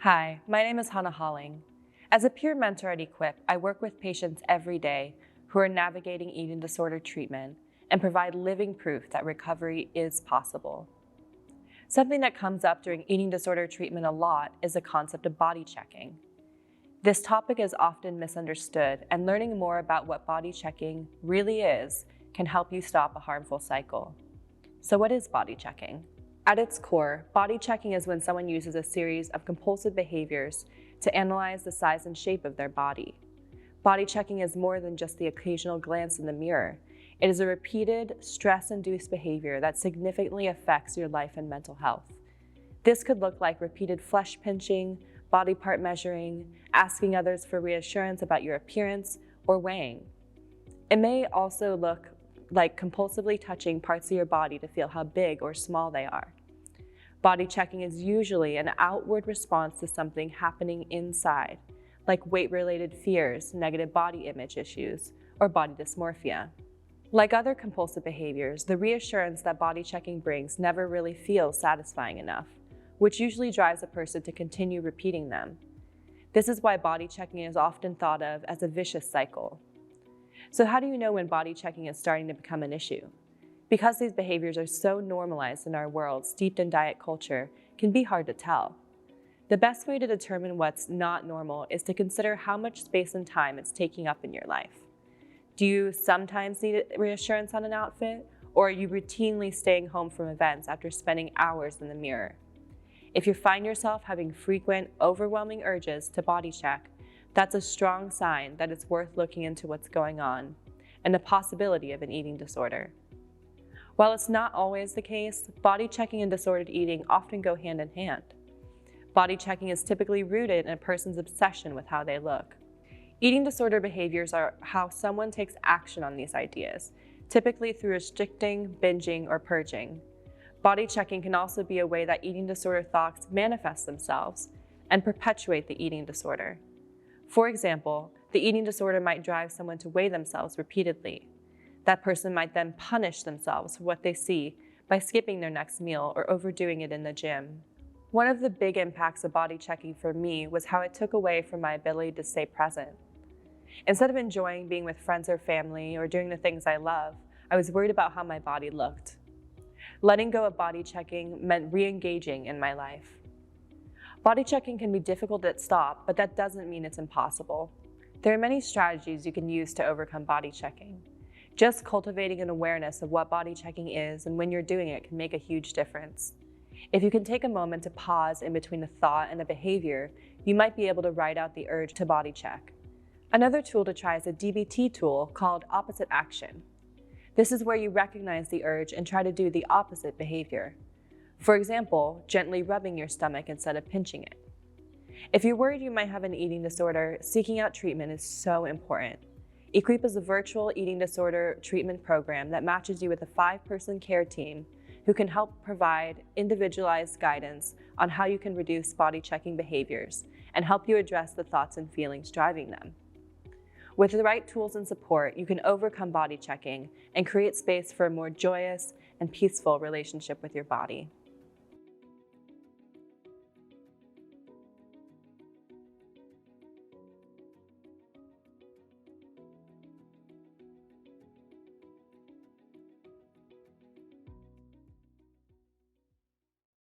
Hi, my name is Hana Halling. As a peer mentor at Equip, I work with patients every day who are navigating eating disorder treatment and provide living proof that recovery is possible. Something that comes up during eating disorder treatment a lot is the concept of body checking. This topic is often misunderstood, and learning more about what body checking really is can help you stop a harmful cycle. So what is body checking? At its core, body checking is when someone uses a series of compulsive behaviors to analyze the size and shape of their body. Body checking is more than just the occasional glance in the mirror. It is a repeated, stress-induced behavior that significantly affects your life and mental health. This could look like repeated flesh pinching, body part measuring, asking others for reassurance about your appearance, or weighing. It may also look like compulsively touching parts of your body to feel how big or small they are. Body checking is usually an outward response to something happening inside, like weight-related fears, negative body image issues, or body dysmorphia. Like other compulsive behaviors, the reassurance that body checking brings never really feels satisfying enough, which usually drives a person to continue repeating them. This is why body checking is often thought of as a vicious cycle. So how do you know when body checking is starting to become an issue? Because these behaviors are so normalized in our world, steeped in diet culture, it can be hard to tell. The best way to determine what's not normal is to consider how much space and time it's taking up in your life. Do you sometimes need reassurance on an outfit, or are you routinely staying home from events after spending hours in the mirror? If you find yourself having frequent, overwhelming urges to body check, that's a strong sign that it's worth looking into what's going on and the possibility of an eating disorder. While it's not always the case, body checking and disordered eating often go hand in hand. Body checking is typically rooted in a person's obsession with how they look. Eating disorder behaviors are how someone takes action on these ideas, typically through restricting, binging, or purging. Body checking can also be a way that eating disorder thoughts manifest themselves and perpetuate the eating disorder. For example, the eating disorder might drive someone to weigh themselves repeatedly. That person might then punish themselves for what they see by skipping their next meal or overdoing it in the gym. One of the big impacts of body checking for me was how it took away from my ability to stay present. Instead of enjoying being with friends or family or doing the things I love, I was worried about how my body looked. Letting go of body checking meant re-engaging in my life. Body checking can be difficult to stop, but that doesn't mean it's impossible. There are many strategies you can use to overcome body checking. Just cultivating an awareness of what body checking is and when you're doing it can make a huge difference. If you can take a moment to pause in between a thought and a behavior, you might be able to write out the urge to body check. Another tool to try is a DBT tool called opposite action. This is where you recognize the urge and try to do the opposite behavior. For example, gently rubbing your stomach instead of pinching it. If you're worried you might have an eating disorder, seeking out treatment is so important. Equip is a virtual eating disorder treatment program that matches you with a 5-person care team who can help provide individualized guidance on how you can reduce body checking behaviors and help you address the thoughts and feelings driving them. With the right tools and support, you can overcome body checking and create space for a more joyous and peaceful relationship with your body.